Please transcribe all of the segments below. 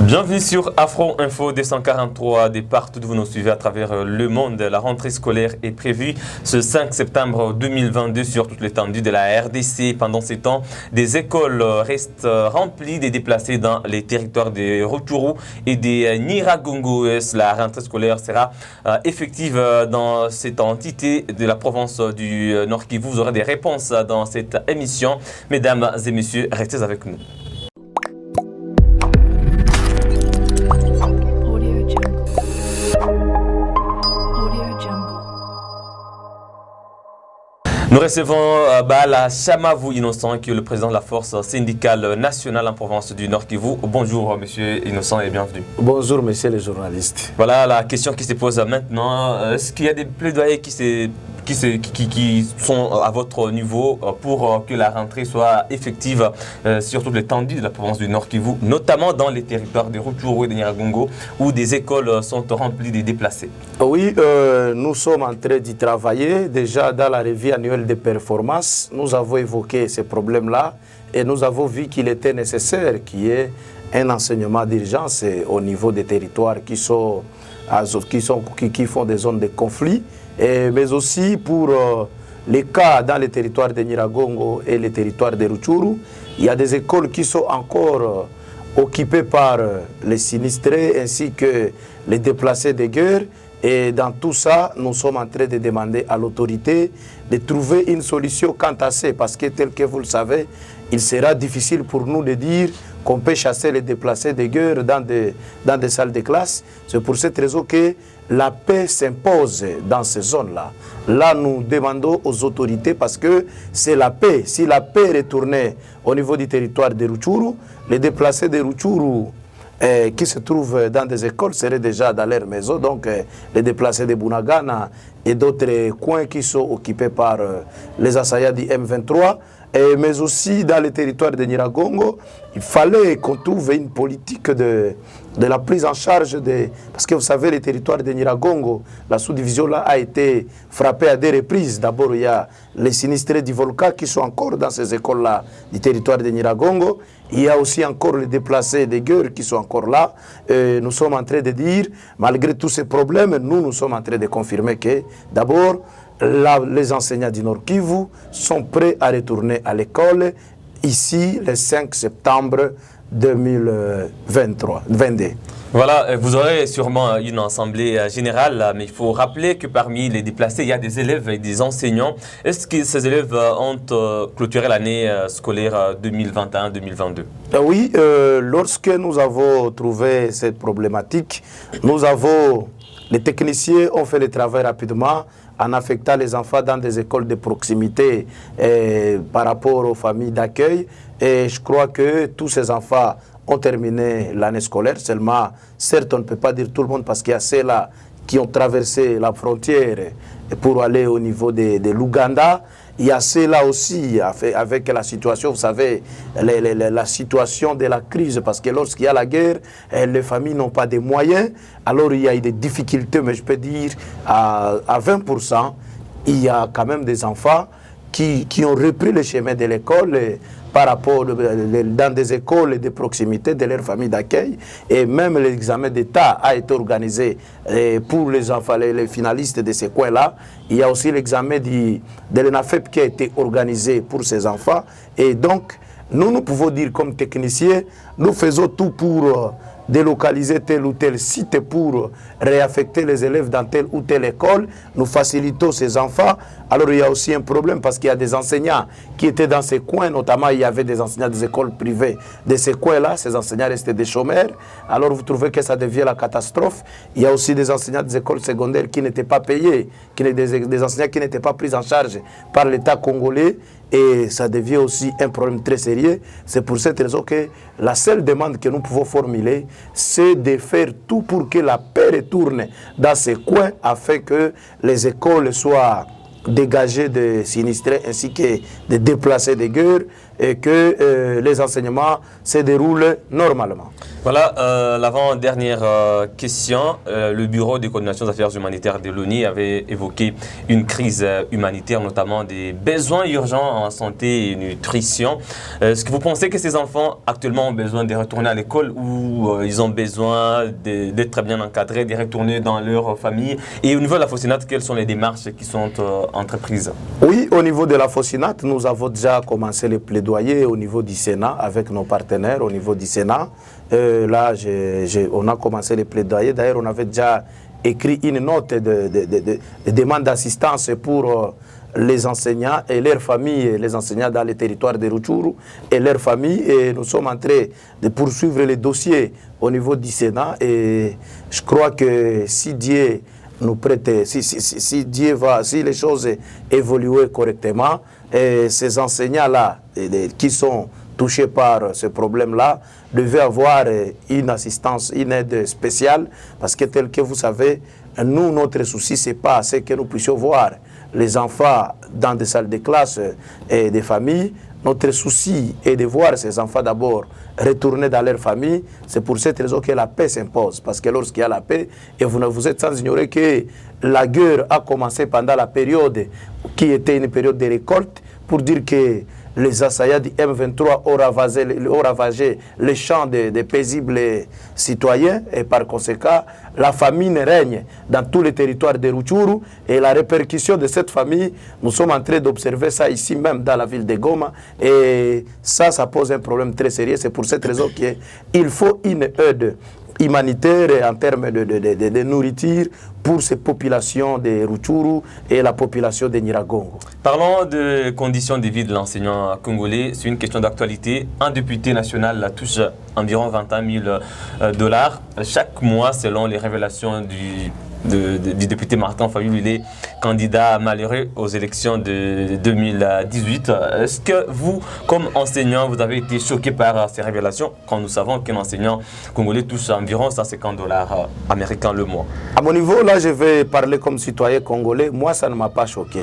Bienvenue sur Afro Info 243 des partout où vous nous suivez à travers le monde. La rentrée scolaire est prévue ce 5 septembre 2022 sur toute l'étendue de la RDC. Pendant ces temps, des écoles restent remplies des déplacés dans les territoires de Rutshuru et des Nyiragongo. La rentrée scolaire sera effective dans cette entité de la province du Nord Kivu. Vous aurez des réponses dans cette émission. Mesdames et messieurs, restez avec nous. Nous recevons Bala Chamavou Innocent, qui est le président de la force syndicale nationale en province du Nord Kivu. Bonjour, monsieur Innocent, et bienvenue. Bonjour, monsieur les journalistes. Voilà la question qui se pose maintenant. Est-ce qu'il y a des plaidoyers qui sont à votre niveau pour que la rentrée soit effective sur toute l'étendue de la province du Nord Kivu, notamment dans les territoires de Rutshuru et de Nyiragongo, où des écoles sont remplies de déplacés? Oui, nous sommes en train d'y travailler. Déjà dans la revue annuelle des performances, nous avons évoqué ces problèmes-là et nous avons vu qu'il était nécessaire qu'il y ait un enseignement d'urgence au niveau des territoires qui font des zones de conflit. Mais aussi pour les cas dans les territoires de Nyiragongo et les territoires de Rutshuru, il y a des écoles qui sont encore occupées par les sinistrés ainsi que les déplacés de guerre. Et dans tout ça, nous sommes en train de demander à l'autorité de trouver une solution quant à ça, parce que tel que vous le savez, il sera difficile pour nous de dire qu'on peut chasser les déplacés de guerre dans des salles de classe. C'est pour cette raison que la paix s'impose dans ces zones-là. Là, nous demandons aux autorités, parce que c'est la paix. Si la paix retournait au niveau du territoire de Rutshuru, les déplacés de Rutshuru qui se trouvent dans des écoles seraient déjà dans leur maison. Donc, les déplacés de Bunagana et d'autres coins qui sont occupés par les assaillants du M23, mais aussi dans les territoires de Nyiragongo, il fallait qu'on trouve une politique de la prise en charge parce que vous savez, les territoires de Nyiragongo, la sous-division là a été frappée à des reprises. D'abord, il y a les sinistrés du volcan qui sont encore dans ces écoles-là du territoire de Nyiragongo. Il y a aussi encore les déplacés des guerres qui sont encore là. Nous sommes en train de dire, malgré tous ces problèmes, nous sommes en train de confirmer que d'abord, les enseignants du Nord Kivu sont prêts à retourner à l'école ici le 5 septembre 2022. Voilà, vous aurez sûrement une assemblée générale, mais il faut rappeler que parmi les déplacés, il y a des élèves et des enseignants. Est-ce que ces élèves ont clôturé l'année scolaire 2021-2022? Oui, lorsque nous avons trouvé cette problématique, les techniciens ont fait le travail rapidement en affectant les enfants dans des écoles de proximité par rapport aux familles d'accueil. Et je crois que tous ces enfants ont terminé l'année scolaire. Seulement, certes, on ne peut pas dire tout le monde parce qu'il y a ceux-là qui ont traversé la frontière pour aller au niveau de l'Ouganda. Il y a ceux-là aussi avec la situation, vous savez, la situation de la crise, parce que lorsqu'il y a la guerre, les familles n'ont pas de moyens. Alors il y a eu des difficultés, mais je peux dire à 20%, il y a quand même des enfants qui ont repris le chemin de l'école par rapport dans des écoles de proximité de leur famille d'accueil. Et même l'examen d'État a été organisé pour les enfants, les finalistes de ces coins-là. Il y a aussi l'examen de l'ENAFEP qui a été organisé pour ces enfants. Et donc, nous pouvons dire comme techniciens, nous faisons tout pour délocaliser tel ou tel site pour réaffecter les élèves dans telle ou telle école. Nous facilitons ces enfants. Alors il y a aussi un problème parce qu'il y a des enseignants qui étaient dans ces coins, notamment il y avait des enseignants des écoles privées de ces coins-là. Ces enseignants restaient des chômeurs. Alors vous trouvez que ça devient la catastrophe. Il y a aussi des enseignants des écoles secondaires qui n'étaient pas payés, des enseignants qui n'étaient pas pris en charge par l'État congolais. Et ça devient aussi un problème très sérieux. C'est pour cette raison que la seule demande que nous pouvons formuler, c'est de faire tout pour que la paix retourne dans ces coins afin que les écoles soient dégagées de sinistrés ainsi que de déplacés de guerre. et que les enseignements se déroulent normalement. Voilà, l'avant-dernière question. Le Bureau de coordination des affaires humanitaires de l'ONU avait évoqué une crise humanitaire, notamment des besoins urgents en santé et nutrition. Est-ce que vous pensez que ces enfants actuellement ont besoin de retourner à l'école ou ils ont besoin d'être très bien encadrés, de retourner dans leur famille? Et au niveau de la Fossinat, quelles sont les démarches qui sont entreprises? Oui, au niveau de la Fossinat, nous avons déjà commencé les plaidoyers au niveau du Sénat avec nos partenaires au niveau du Sénat. Là, on a commencé les plaidoyers. D'ailleurs, on avait déjà écrit une note de demande d'assistance pour les enseignants et leurs familles, les enseignants dans les territoires de Rutshuru et leurs familles. Et nous sommes en train de poursuivre les dossiers au niveau du Sénat. Et je crois que si Dieu nous prête, si les choses évoluent correctement, et ces enseignants-là qui sont touchés par ce problème-là devaient avoir une assistance, une aide spéciale, parce que tel que vous savez, nous, notre souci, ce n'est pas ce que nous puissions voir les enfants dans des salles de classe et des familles. Notre souci est de voir ces enfants d'abord retourner dans leur famille. C'est pour cette raison que la paix s'impose. Parce que lorsqu'il y a la paix, et vous êtes sans ignorer que la guerre a commencé pendant la période qui était une période de récolte, pour dire que les assaillants du M23 ont ravagé les champs des paisibles citoyens et par conséquent, la famine règne dans tous les territoires de Rutshuru et la répercussion de cette famille, nous sommes en train d'observer ça ici même dans la ville de Goma et ça pose un problème très sérieux. C'est pour cette raison qu'il faut une aide humanitaire en termes de nourriture pour ces populations de Rutshuru et la population de Nyiragongo. Parlons de conditions de vie de l'enseignant congolais. C'est une question d'actualité. Un député national touche environ 21 000 dollars chaque mois selon les révélations du député Martin Fayulu. Il est candidat malheureux aux élections de 2018. Est-ce que vous, comme enseignant, vous avez été choqué par ces révélations quand nous savons qu'un enseignant congolais touche environ 150 dollars américains le mois? À mon niveau, là, je vais parler comme citoyen congolais. Moi, ça ne m'a pas choqué.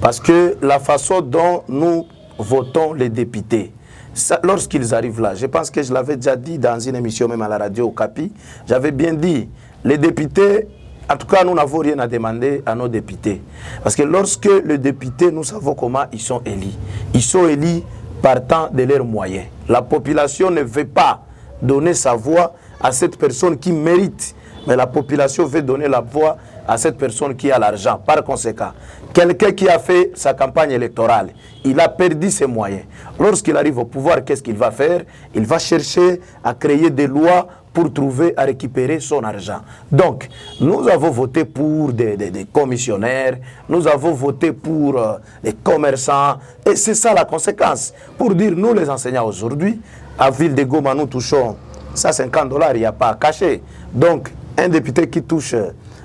Parce que la façon dont nous votons les députés, lorsqu'ils arrivent là, je pense que je l'avais déjà dit dans une émission même à la radio au Capi, j'avais bien dit, les députés, en tout cas, nous n'avons rien à demander à nos députés. Parce que lorsque les députés, nous savons comment ils sont élus. Ils sont élus partant de leurs moyens. La population ne veut pas donner sa voix à cette personne qui mérite. Mais la population veut donner la voix à cette personne qui a l'argent. Par conséquent, quelqu'un qui a fait sa campagne électorale, il a perdu ses moyens. Lorsqu'il arrive au pouvoir, qu'est-ce qu'il va faire? Il va chercher à créer des lois pour trouver à récupérer son argent. Donc, nous avons voté pour des commissionnaires, nous avons voté pour des commerçants, et c'est ça la conséquence. Pour dire, nous les enseignants aujourd'hui, à Ville de Goma, nous touchons 150 dollars, il n'y a pas à cacher. Donc, un député qui touche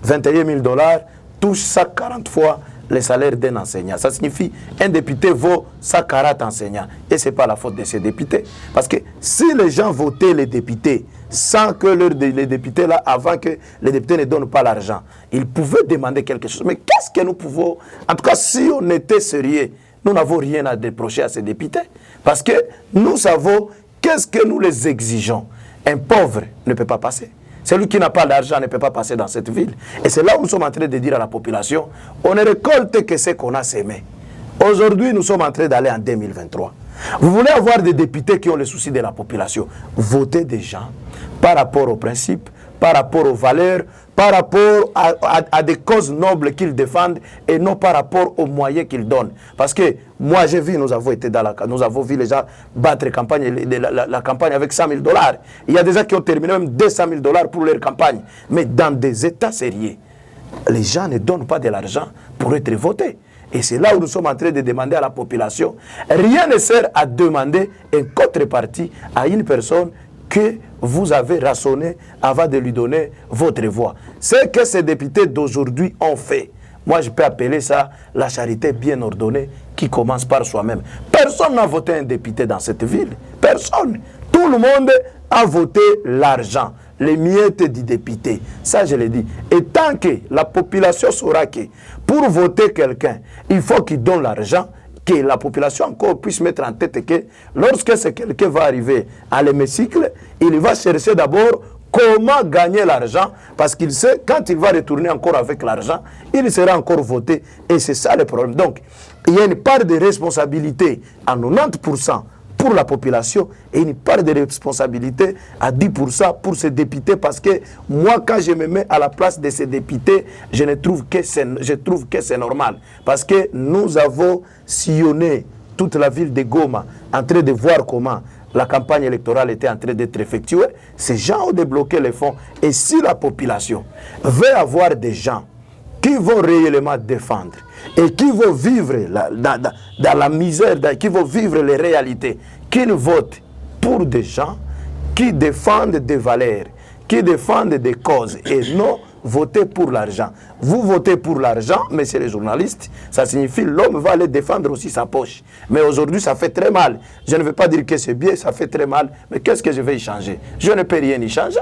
21 000 dollars touche 140 fois le salaire d'un enseignant. Ça signifie qu'un député vaut 140 enseignants. Et ce n'est pas la faute de ces députés. Parce que si les gens votaient les députés sans que les députés, là, avant que les députés ne donnent pas l'argent, ils pouvaient demander quelque chose. Mais qu'est-ce que nous pouvons... En tout cas, si on était sérieux, nous n'avons rien à reprocher à ces députés. Parce que nous savons qu'est-ce que nous les exigeons. Un pauvre ne peut pas passer. Celui qui n'a pas d'argent ne peut pas passer dans cette ville. Et c'est là où nous sommes en train de dire à la population, on ne récolte que ce qu'on a sémé. Aujourd'hui, nous sommes en train d'aller en 2023. Vous voulez avoir des députés qui ont le souci de la population. Votez des gens par rapport aux principes, par rapport aux valeurs, par rapport à des causes nobles qu'ils défendent et non par rapport aux moyens qu'ils donnent. Parce que moi j'ai vu, nous avons vu les gens battre la campagne avec 100 000 dollars. Il y a des gens qui ont terminé même 200 000 dollars pour leur campagne. Mais dans des États sérieux, les gens ne donnent pas de l'argent pour être votés. Et c'est là où nous sommes en train de demander à la population. Rien ne sert à demander une contrepartie à une personne que vous avez rassonné avant de lui donner votre voix. Ce que ces députés d'aujourd'hui ont fait, moi je peux appeler ça la charité bien ordonnée qui commence par soi-même. Personne n'a voté un député dans cette ville. Personne. Tout le monde a voté l'argent, les miettes du député. Ça, je l'ai dit. Et tant que la population saura que pour voter quelqu'un, il faut qu'il donne l'argent, que la population encore puisse mettre en tête que lorsque quelqu'un va arriver à l'hémicycle, il va chercher d'abord comment gagner l'argent, parce qu'il sait quand il va retourner encore avec l'argent, il sera encore voté. Et c'est ça le problème. Donc, il y a une part de responsabilité à 90% pour la population et une part de responsabilité à 10% pour ces députés, parce que moi, quand je me mets à la place de ces députés, je trouve que c'est normal, parce que nous avons sillonné toute la ville de Goma en train de voir comment la campagne électorale était en train d'être effectuée. Ces gens ont débloqué les fonds. Et si la population veut avoir des gens qui vont réellement défendre et qui vont vivre dans la misère, qui vont vivre les réalités, qu'ils votent pour des gens qui défendent des valeurs, qui défendent des causes et non voter pour l'argent. Vous votez pour l'argent, messieurs les journalistes, ça signifie l'homme va aller défendre aussi sa poche. Mais aujourd'hui, ça fait très mal. Je ne veux pas dire que c'est bien, ça fait très mal. Mais qu'est-ce que je vais y changer? Je ne peux rien y changer.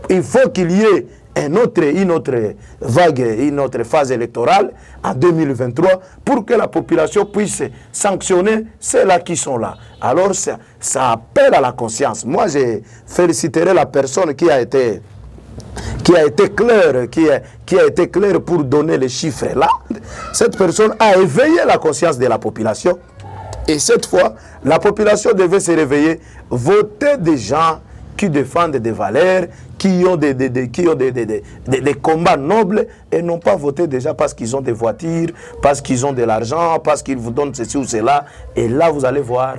Il faut qu'il y ait une autre vague, une autre phase électorale en 2023 pour que la population puisse sanctionner ceux-là qui sont là. Alors, ça appelle à la conscience. Moi, je féliciterai la personne qui a été clair pour donner les chiffres là. Cette personne a éveillé la conscience de la population. Et cette fois, la population devait se réveiller, voter des gens qui défendent des valeurs, qui ont des combats nobles, et non pas voter déjà parce qu'ils ont des voitures, parce qu'ils ont de l'argent, parce qu'ils vous donnent ceci ou cela. Et là, vous allez voir,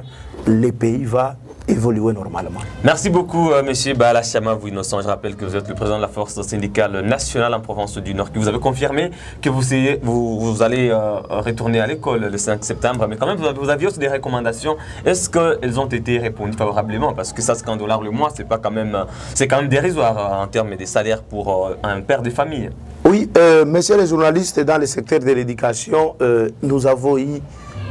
le pays va évoluer normalement. Merci beaucoup, M. Bala Chamavou Innocent. Je rappelle que vous êtes le président de la force syndicale nationale en province du Nord, que vous avez confirmé que vous allez retourner à l'école le 5 septembre. Mais quand même, vous aviez aussi des recommandations. Est-ce qu'elles ont été répondues favorablement? Parce que ça, c'est $1 le mois, c'est quand même dérisoire en termes de salaire pour un père de famille. Oui, messieurs les journalistes, dans le secteur de l'éducation,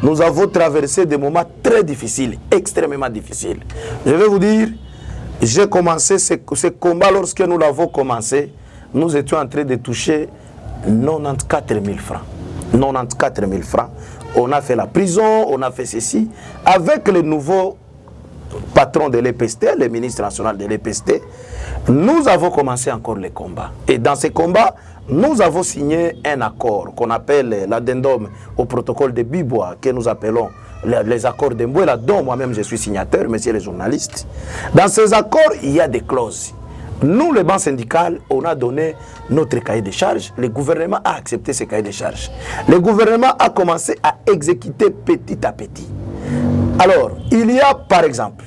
nous avons traversé des moments très difficiles, extrêmement difficiles. Je vais vous dire, j'ai commencé ce combat lorsque nous l'avons commencé. Nous étions en train de toucher 94 000 francs. 94 000 francs. On a fait la prison, on a fait ceci. Avec le nouveau patron de l'EPST, le ministre national de l'EPST, nous avons commencé encore les combats. Et dans ces combats, nous avons signé un accord qu'on appelle l'addendum au protocole de Bibois, que nous appelons les accords de Mbouela, dont moi-même je suis signateur, messieurs les journalistes. Dans ces accords, il y a des clauses. Nous, les banques syndicales, on a donné notre cahier de charges. Le gouvernement a accepté ce cahier de charges. Le gouvernement a commencé à exécuter petit à petit. Alors, il y a, par exemple,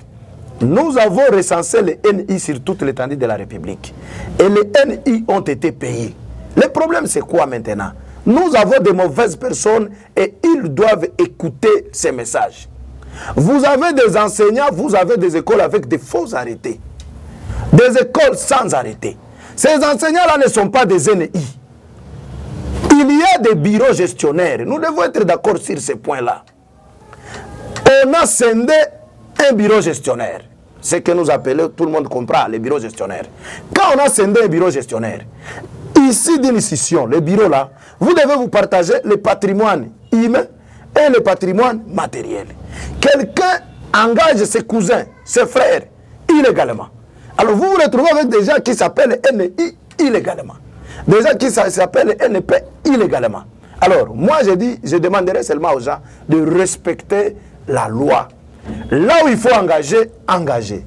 nous avons recensé les NI sur toute l'étendue de la République. Et les NI ont été payés. Le problème, c'est quoi maintenant? Nous avons de mauvaises personnes et ils doivent écouter ces messages. Vous avez des enseignants, vous avez des écoles avec des faux arrêtés. Des écoles sans arrêté. Ces enseignants-là ne sont pas des NI. Il y a des bureaux gestionnaires. Nous devons être d'accord sur ce point-là. On a scindé un bureau gestionnaire. Ce que nous appelons, tout le monde comprend, les bureaux gestionnaires. Quand on a scindé un bureau gestionnaire, ici d'une institution, le bureau là, vous devez vous partager le patrimoine humain et le patrimoine matériel. Quelqu'un engage ses cousins, ses frères, illégalement. Alors vous vous retrouvez avec des gens qui s'appellent NI illégalement. Des gens qui s'appellent NP illégalement. Alors moi je demanderai seulement aux gens de respecter la loi. Là où il faut engager, engagez.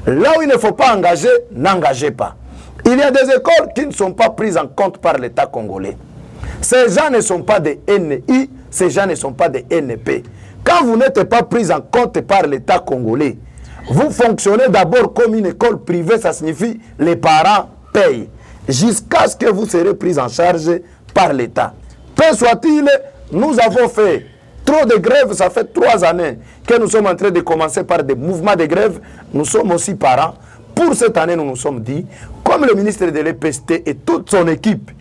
Là où il ne faut pas engager, n'engagez pas. Il y a des écoles qui ne sont pas prises en compte par l'État congolais. Ces gens ne sont pas des NI, ces gens ne sont pas des NP. Quand vous n'êtes pas pris en compte par l'État congolais, vous fonctionnez d'abord comme une école privée, ça signifie les parents payent, jusqu'à ce que vous serez pris en charge par l'État. Peu soit-il, nous avons fait trop de grèves, ça fait 3 années que nous sommes en train de commencer par des mouvements de grève. Nous sommes aussi parents. Pour cette année, nous nous sommes dit, comme le ministre de l'EPST et toute son équipe,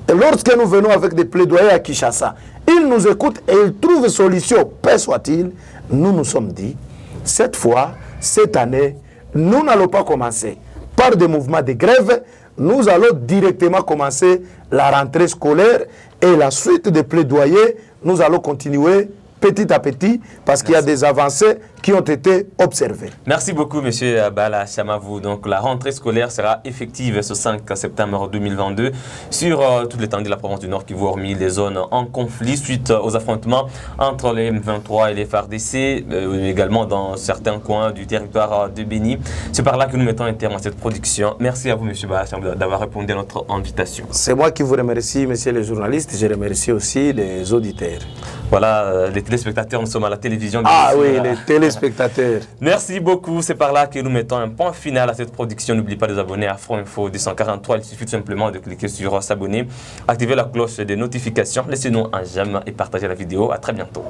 lorsque nous venons avec des plaidoyers à Kinshasa, ils nous écoutent et ils trouvent solution, peu soit-il, nous nous sommes dit, cette fois, cette année, nous n'allons pas commencer par des mouvements de grève, nous allons directement commencer la rentrée scolaire et la suite des plaidoyers, nous allons continuer petit à petit parce qu'il y a des avancées qui ont été observées. Merci beaucoup, M. Bala Chamavou. Donc, la rentrée scolaire sera effective ce 5 septembre 2022 sur toute l'étendue de la province du Nord Kivu, hormis les zones en conflit suite aux affrontements entre les M23 et les FARDC, également dans certains coins du territoire de Béni. C'est par là que nous mettons un terme à cette production. Merci à vous, M. Bala Chamavou, d'avoir répondu à notre invitation. C'est moi qui vous remercie, messieurs les journalistes. Je remercie aussi les auditeurs. Voilà, les téléspectateurs, nous sommes à la télévision. Ah oui, les téléspectateurs. Merci beaucoup. C'est par là que nous mettons un point final à cette production. N'oubliez pas de vous abonner à Front Info 243. Il suffit tout simplement de cliquer sur s'abonner, activer la cloche des notifications. Laissez-nous un j'aime et partagez la vidéo. À très bientôt.